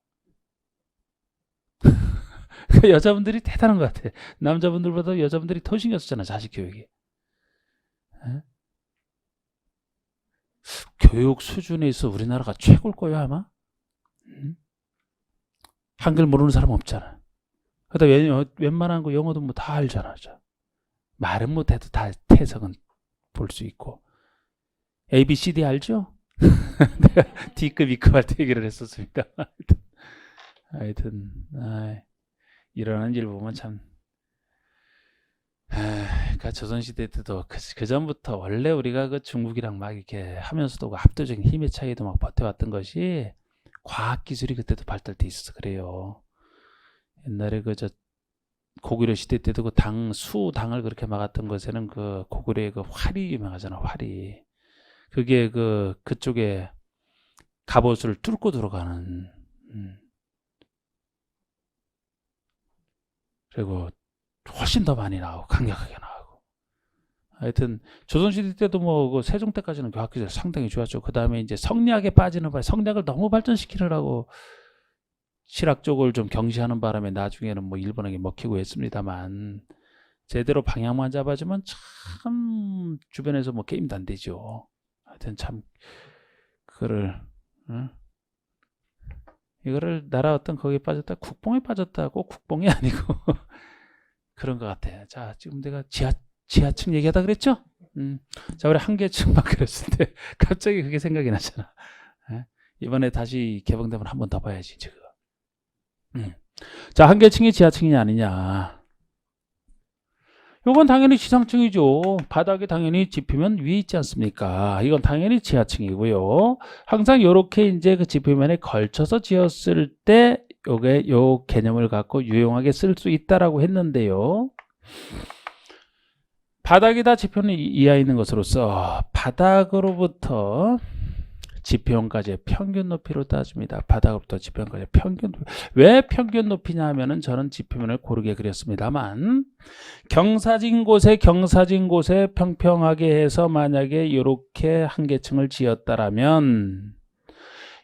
여자분들이 대단한 것 같아. 남자분들보다 여자분들이 더 신경 쓰잖아, 자식 교육이. 에? 교육 수준에 있어 우리나라가 최고일 거예요, 아마. 한글 모르는 사람 없잖아. 그러다 웬만한 거 영어도 뭐 다 알잖아. 말은 못해도 다 태석은 볼 수 있고. A, B, C, D 알죠? 내가 D급, E급 할 때 얘기를 했었습니다. 하여튼 일어나는 일 보면 참. 그러니까 조선시대 때도 그 전부터 원래 우리가 그 중국이랑 막 이렇게 하면서도 그 압도적인 힘의 차이도 막 버텨왔던 것이 과학기술이 그때도 발달돼 있어서 그래요. 옛날에 고구려 시대 때도 그 수당을 그렇게 막았던 것에는 그 고구려의 그 활이 유명하잖아, 활이. 그게 그쪽에 갑옷을 뚫고 들어가는. 그리고 훨씬 더 많이 나오고 강력하게 나오고. 하여튼 조선시대 때도 뭐 그 세종 때까지는 교학기술 상당히 좋았죠. 그 다음에 이제 성리학에 빠지는 바람에 성리학을 너무 발전시키느라고 실학 쪽을 좀 경시하는 바람에 나중에는 뭐 일본에게 먹히고 했습니다만 제대로 방향만 잡아주면 참 주변에서 뭐 게임도 안 되죠. 하여튼 참 이거를 나라 어떤 거기에 빠졌다, 국뽕에 빠졌다, 꼭 국뽕이 아니고 그런 것 같아요. 자, 지금 내가 지하층 얘기하다 그랬죠? 자, 우리 한계층 막 그랬을 때 갑자기 그게 생각이 나잖아. 이번에 다시 개봉되면 한 번 더 봐야지 지금. 자, 한계층이 지하층이냐 아니냐. 이건 당연히 지상층이죠. 바닥에 당연히 지표면 위에 있지 않습니까? 이건 당연히 지하층이고요. 항상 이렇게 이제 그 지표면에 걸쳐서 지었을 때 요 개념을 갖고 유용하게 쓸 수 있다라고 했는데요. 바닥에다 지표는 이하에 있는 것으로서 바닥으로부터 지표형까지의 평균 높이로 따집니다. 바닥으로부터 지표형까지의 평균 높이. 왜 평균 높이냐 하면은 저는 지표면을 고르게 그렸습니다만 경사진 곳에 평평하게 해서 만약에 이렇게 한계층을 지었다라면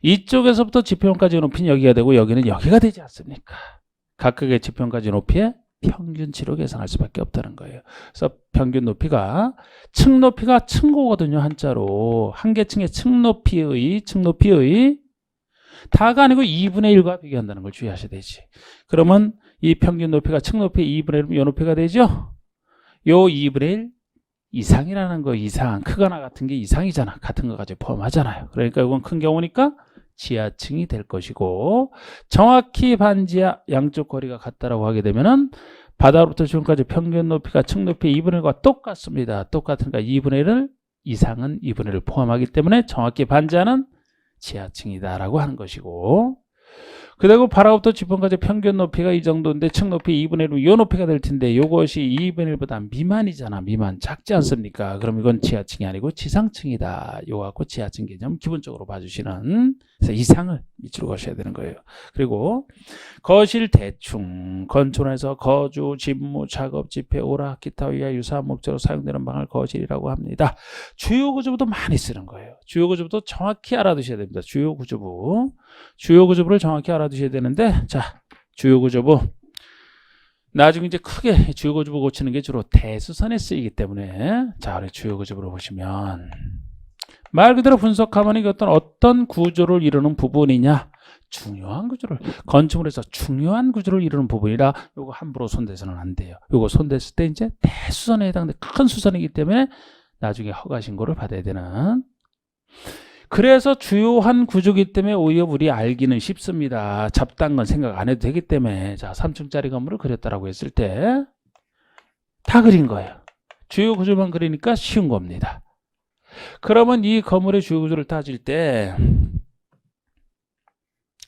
이쪽에서부터 지표형까지 높이는 여기가 되고 여기는 여기가 되지 않습니까? 각각의 지표형까지 높이의 평균치로 계산할 수밖에 없다는 거예요. 그래서 평균 높이가 층 높이가 층고거든요. 한자로 한계층의 층 높이의 다가 아니고 2분의 1과 비교한다는 걸 주의하셔야 되지. 그러면 이 평균 높이가 층 높이의 2분의 1이면 이 높이가 되죠. 요 2분의 1 이상이라는 거, 이상, 크거나 같은 게 이상이잖아. 같은 거까지 포함하잖아요. 그러니까 이건 큰 경우니까 지하층이 될 것이고, 정확히 반지하 양쪽 거리가 같다라고 하게 되면은 바닥으로부터 지금까지 평균 높이가 층 높이 2분의 1과 똑같습니다. 똑같으니까 2분의 1을 이상은 2분의 1을 포함하기 때문에 정확히 반지하는 지하층이다라고 하는 것이고, 그리고 바닥부터 지붕까지 평균 높이가 이 정도인데 층 높이 2분의 1이면 이 높이가 될 텐데 이것이 2분의 1보다 미만이잖아. 미만 작지 않습니까? 그럼 이건 지하층이 아니고 지상층이다. 이거 갖고 지하층 개념 기본적으로 봐주시는, 그래서 이상을 밑으로 거셔야 되는 거예요. 그리고 거실 대충 건축에서 거주, 집무, 작업, 집회, 오락, 기타 위와 유사한 목적으로 사용되는 방을 거실이라고 합니다. 주요 구조부도 많이 쓰는 거예요. 주요 구조부도 정확히 알아두셔야 됩니다. 주요 구조부를 정확히 알아두셔야 되는데, 자, 주요 구조부 나중에 이제 크게 주요 구조부 고치는 게 주로 대수선에 쓰이기 때문에, 자, 우리 주요 구조부로 보시면 말 그대로 분석하면 이게 어떤 구조를 이루는 부분이냐, 중요한 구조를, 건축을 해서 중요한 구조를 이루는 부분이라 요거 함부로 손대서는 안 돼요. 요거 손댔을 때 이제 대수선에 해당되는 큰 수선이기 때문에 나중에 허가 신고를 받아야 되는, 그래서 주요한 구조이기 때문에 오히려 우리 알기는 쉽습니다. 잡다한 건 생각 안 해도 되기 때문에. 자, 3층짜리 건물을 그렸다라고 했을 때 다 그린 거예요. 주요 구조만 그리니까 쉬운 겁니다. 그러면 이 건물의 주요 구조를 따질 때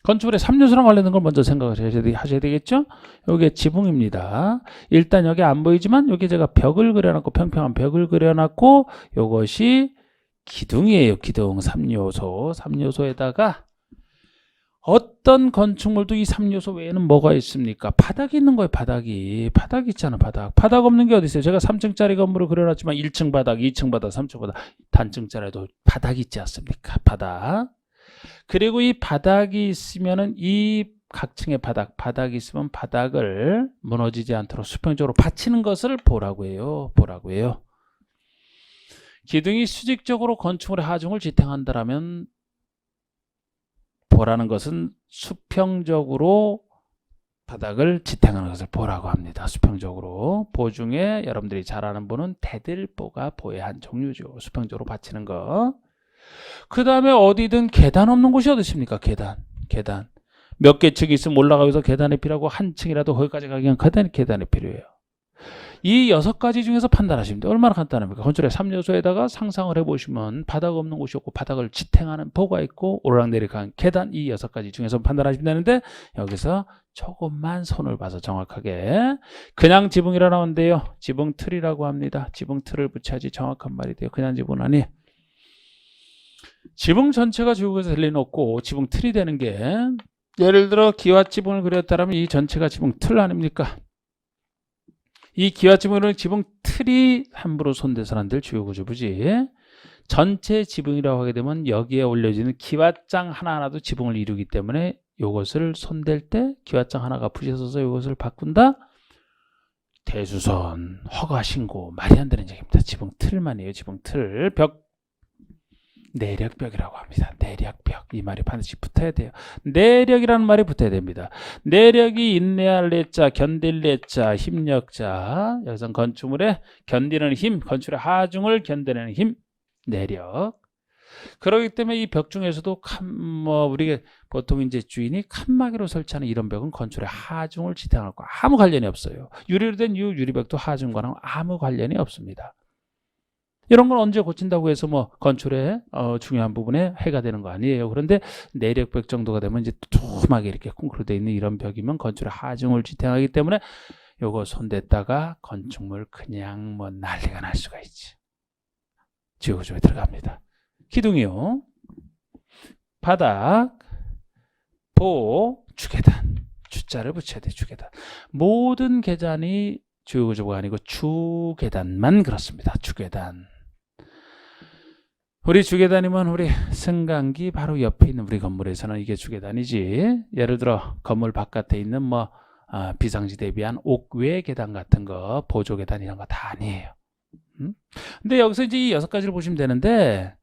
건축물의 3요소랑 관련된 걸 먼저 생각을 하셔야 되겠죠? 여기 지붕입니다. 일단 여기 안 보이지만 여기 제가 벽을 그려놨고, 평평한 벽을 그려놨고, 이것이 기둥이에요. 기둥 3요소. 3요소에다가 어떤 건축물도 이 3요소 외에는 뭐가 있습니까? 바닥이 있는 거예요. 바닥이 있잖아. 바닥 없는 게 어디 있어요? 제가 3층짜리 건물을 그려놨지만 1층 바닥, 2층 바닥, 3층 바닥, 단층짜리도 바닥이 있지 않습니까? 바닥. 그리고 이 바닥이 있으면은 이 각층의 바닥이 있으면 바닥을 무너지지 않도록 수평적으로 받치는 것을 보라고 해요. 기둥이 수직적으로 건축물의 하중을 지탱한다라면, 보라는 것은 수평적으로 바닥을 지탱하는 것을 보라고 합니다. 수평적으로. 보 중에 여러분들이 잘 아는 보는 대들보가 보의 한 종류죠. 수평적으로 받치는 거. 그 다음에 어디든 계단 없는 곳이 어디 있습니까? 계단. 몇 개 층이 있으면 올라가서 계단이 필요하고, 한 층이라도 거기까지 가기 위한 계단이 필요해요. 이 6가지 중에서 판단하시면 돼요. 얼마나 간단합니까? 건축의 3요소에다가 상상을 해보시면 바닥 없는 곳이 없고 바닥을 지탱하는 보가 있고 오르락내리락 계단, 이 6가지 중에서 판단하시면 되는데, 여기서 조금만 손을 봐서 정확하게, 그냥 지붕이라 나오는데요, 지붕 틀이라고 합니다. 지붕 틀을 붙여야지 정확한 말이 돼요. 그냥 지붕은 아니, 지붕 전체가 지붕에서 들려놓고 지붕 틀이 되는 게, 예를 들어 기와지붕을 그렸다면 이 전체가 지붕 틀 아닙니까? 이 기와지붕은 지붕 틀이 함부로 손대서는 안 될 주요 구조부지, 전체 지붕이라고 하게 되면 여기에 올려지는 기와장 하나하나도 지붕을 이루기 때문에 이것을 손댈 때 기와장 하나가 부셔져서 이것을 바꾼다? 대수선, 허가 신고, 말이 안 되는 얘기입니다. 지붕 틀만이에요. 지붕 틀. 벽, 내력벽이라고 합니다. 내력벽. 이 말이 반드시 붙어야 돼요. 내력이라는 말이 붙어야 됩니다. 내력이 인내할 내자, 견딜 내자, 힘력자. 여기서 건축물에 견디는 힘, 건축의 하중을 견뎌내는 힘, 내력. 그렇기 때문에 이 벽 중에서도 우리가 보통 이제 주인이 칸막이로 설치하는 이런 벽은 건축의 하중을 지탱할 거 아무 관련이 없어요. 유리로 된 이 유리벽도 하중과는 아무 관련이 없습니다. 이런 건 언제 고친다고 해서 건축의 중요한 부분에 해가 되는 거 아니에요. 그런데 내력벽 정도가 되면 이제 촘하게 이렇게 콘크리트 되어 있는 이런 벽이면 건축의 하중을 지탱하기 때문에 요거 손댔다가 건축물 그냥 난리가 날 수가 있지. 지어구조에 들어갑니다. 기둥이요. 바닥, 보, 주계단. 주자를 붙여야 돼. 주계단. 모든 계단이 주요구조가 아니고 주계단만 그렇습니다. 주계단. 우리 주계단이면 우리 승강기 바로 옆에 있는 우리 건물에서는 이게 주계단이지, 예를 들어 건물 바깥에 있는 비상시 대비한 옥외 계단 같은 거, 보조 계단 이런 거 다 아니에요. 근데 여기서 이제 이 6가지를 보시면 되는데,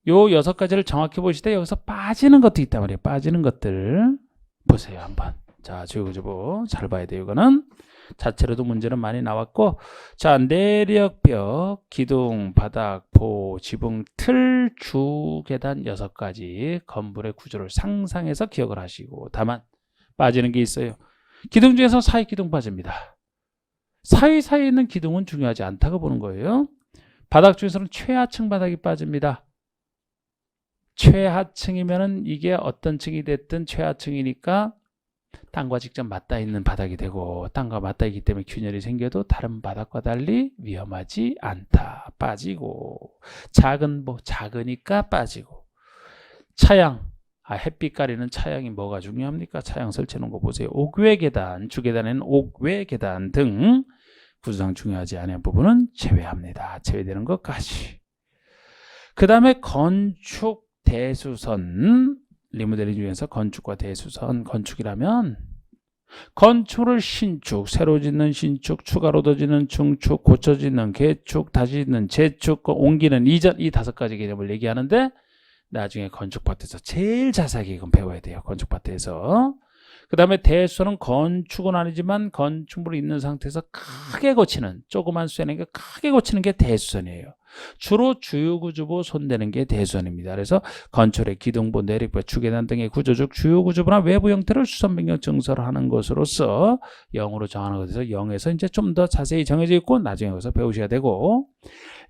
요 6가지를 정확히 보실 때 여기서 빠지는 것도 있단 말이에요. 빠지는 것들 보세요 한번. 자, 주요구조부 잘 봐야 돼요. 이거는 자체로도 문제는 많이 나왔고, 자, 내력벽, 기둥, 바닥, 보, 지붕, 틀, 주, 계단 6가지 건물의 구조를 상상해서 기억을 하시고, 다만 빠지는 게 있어요. 기둥 중에서 사이 기둥 빠집니다. 사이사이에 있는 기둥은 중요하지 않다고 보는 거예요. 바닥 중에서는 최하층 바닥이 빠집니다. 최하층이면은 이게 어떤 층이 됐든 최하층이니까 땅과 직접 맞닿아 있는 바닥이 되고, 땅과 맞닿아 있기 때문에 균열이 생겨도 다른 바닥과 달리 위험하지 않다. 빠지고, 작은 보, 작으니까 빠지고, 차양, 햇빛 가리는 차양이 뭐가 중요합니까? 차양 설치해 놓은 거 보세요. 옥외 계단, 주계단에는 옥외 계단 등 구조상 중요하지 않은 부분은 제외합니다. 제외되는 것까지. 그 다음에 건축 대수선, 리모델링 중에서 건축과 대수선, 건축이라면 건축을 신축, 새로 짓는 신축, 추가로 더 짓는 중축, 고쳐 짓는 개축, 다시 짓는 재축, 옮기는 이전, 이 5가지 개념을 얘기하는데 나중에 건축 파트에서 제일 자세하게 이건 배워야 돼요. 건축 파트에서. 그 다음에 대수선은 건축은 아니지만 건축물이 있는 상태에서 크게 고치는, 조그만 수선에게 크게 고치는 게 대수선이에요. 주로 주요구조부 손대는 게 대수선입니다. 그래서 건축의 기둥부, 내력부, 주계단 등의 구조적 주요구조부나 외부 형태를 수선 변경 증설을 하는 것으로서 0으로 정하는 것에서 0에서 이제 좀 더 자세히 정해져 있고 나중에 여기서 배우셔야 되고,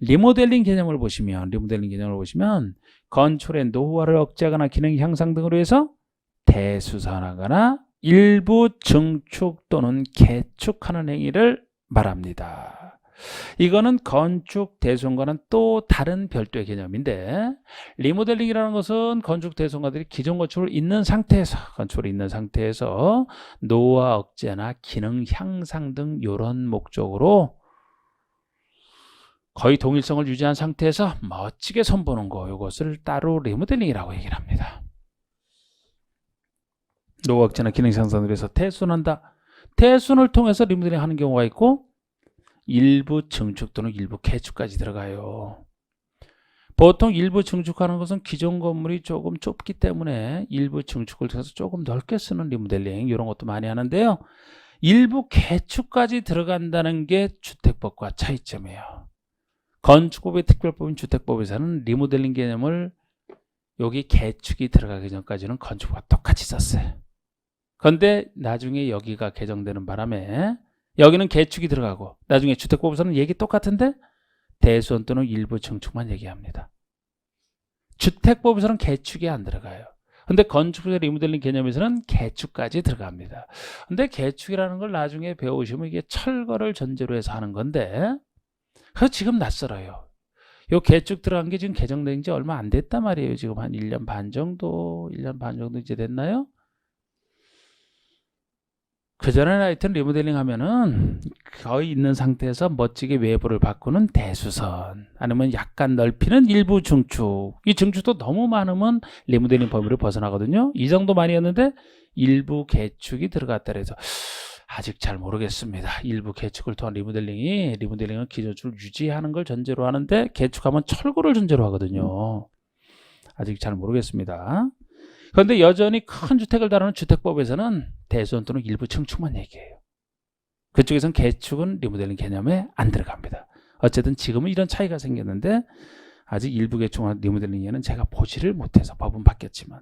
리모델링 개념을 보시면 건축의 노후화를 억제하거나 기능 향상 등으로 해서 대수선하거나 일부 증축 또는 개축하는 행위를 말합니다. 이거는 건축 대수선과는 또 다른 별도의 개념인데, 리모델링이라는 것은 건축 대수선가들이 기존 건축을 있는 상태에서 노후화 억제나 기능 향상 등 이런 목적으로 거의 동일성을 유지한 상태에서 멋지게 선보는 거, 이것을 따로 리모델링이라고 얘기를 합니다. 노후화 억제나 기능 향상을 위해서 대수선한다. 대수선을 통해서 리모델링 하는 경우가 있고, 일부 증축 또는 일부 개축까지 들어가요. 보통 일부 증축하는 것은 기존 건물이 조금 좁기 때문에 일부 증축을 통해서 조금 넓게 쓰는 리모델링, 이런 것도 많이 하는데요. 일부 개축까지 들어간다는 게 주택법과 차이점이에요. 건축법의 특별법인 주택법에서는 리모델링 개념을 여기 개축이 들어가기 전까지는 건축법과 똑같이 썼어요. 그런데 나중에 여기가 개정되는 바람에 여기는 개축이 들어가고, 나중에 주택법에서는 얘기 똑같은데 대수선 또는 일부 증축만 얘기합니다. 주택법에서는 개축이 안 들어가요. 근데 건축법의 리모델링 개념에서는 개축까지 들어갑니다. 근데 개축이라는 걸 나중에 배우시면 이게 철거를 전제로 해서 하는 건데, 그래서 지금 낯설어요. 요 개축 들어간 게 지금 개정된 지 얼마 안 됐단 말이에요. 지금 한 1년 반 정도 이제 됐나요? 그전에는 하여튼 리모델링 하면은 거의 있는 상태에서 멋지게 외부를 바꾸는 대수선, 아니면 약간 넓히는 일부 증축. 이 증축도 너무 많으면 리모델링 범위를 벗어나거든요. 이 정도 많이 였는데 일부 개축이 들어갔다 그래서 아직 잘 모르겠습니다. 일부 개축을 통한 리모델링은 기존주를 유지하는 걸 전제로 하는데 개축하면 철거를 전제로 하거든요. 아직 잘 모르겠습니다. 그런데 여전히 큰 주택을 다루는 주택법에서는 대수선 또는 일부 증축만 얘기해요. 그쪽에서는 개축은 리모델링 개념에 안 들어갑니다. 어쨌든 지금은 이런 차이가 생겼는데 아직 일부 개축과 리모델링에는 제가 보지를 못해서 법은 바뀌었지만,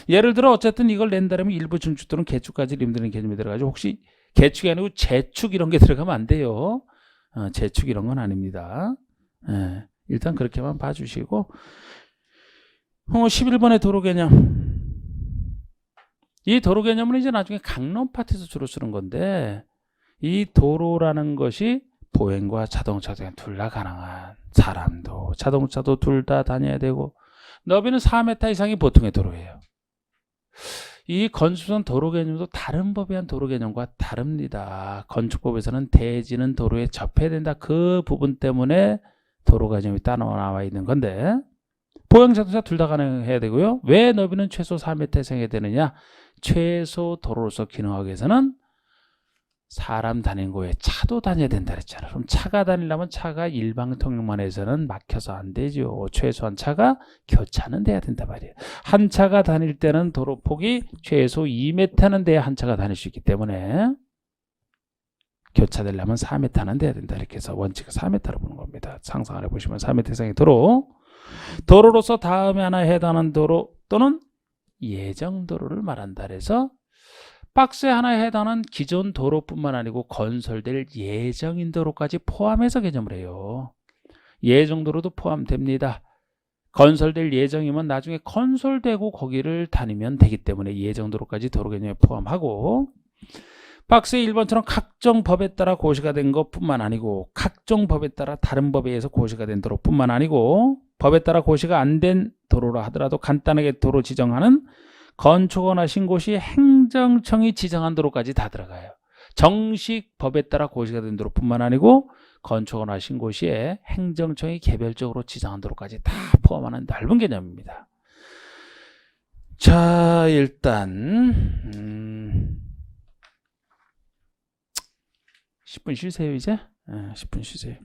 예를 들어 어쨌든 이걸 낸다면 일부 증축 또는 개축까지 리모델링 개념이 들어가죠. 혹시 개축이 아니고 재축 이런 게 들어가면 안 돼요. 재축 이런 건 아닙니다. 일단 그렇게만 봐주시고, 11번의 도로 개념. 이 도로 개념은 이제 나중에 강론 파트에서 주로 쓰는 건데, 이 도로라는 것이 보행과 자동차 둘 다 가능한, 사람도 자동차도 둘 다 다녀야 되고, 너비는 4m 이상이 보통의 도로예요. 이 건축선 도로 개념도 다른 법에 한 도로 개념과 다릅니다. 건축법에서는 대지는 도로에 접해야 된다. 그 부분 때문에 도로 개념이 따로 나와 있는 건데, 보행 자동차 둘 다 가능해야 되고요. 왜 너비는 최소 4m 이상해야 되느냐? 최소 도로로서 기능하기 위해서는 사람 다니는 곳에 차도 다녀야 된다 그랬잖아요. 그럼 차가 다니려면 차가 일방통행만 해서는 막혀서 안 되죠. 최소한 차가 교차는 돼야 된단 말이에요. 한 차가 다닐 때는 도로 폭이 최소 2m는 돼야 한 차가 다닐 수 있기 때문에 교차되려면 4m는 돼야 된다. 이렇게 해서 원칙을 4m로 보는 겁니다. 상상 아래 보시면 4m 이상의 도로로서 다음에 하나 해당하는 도로 또는 예정도로를 말한다. 그래서 박스에 하나에 해당하는 기존 도로뿐만 아니고 건설될 예정인 도로까지 포함해서 개념을 해요. 예정도로도 포함됩니다. 건설될 예정이면 나중에 건설되고 거기를 다니면 되기 때문에 예정도로까지 도로 개념에 포함하고, 박스의 1번처럼 각종 법에 따라 고시가 된 것뿐만 아니고 각종 법에 따라 다른 법에 의해서 고시가 된 도로뿐만 아니고 법에 따라 고시가 안 된 도로라 하더라도 간단하게 도로 지정하는 건축허가나 신고 시 행정청이 지정한 도로까지 다 들어가요. 정식 법에 따라 고시가 된 도로뿐만 아니고 건축허가나 신고 시에 행정청이 개별적으로 지정한 도로까지 다 포함하는 넓은 개념입니다. 자, 일단 10분 쉬세요. 이제 10분 쉬세요.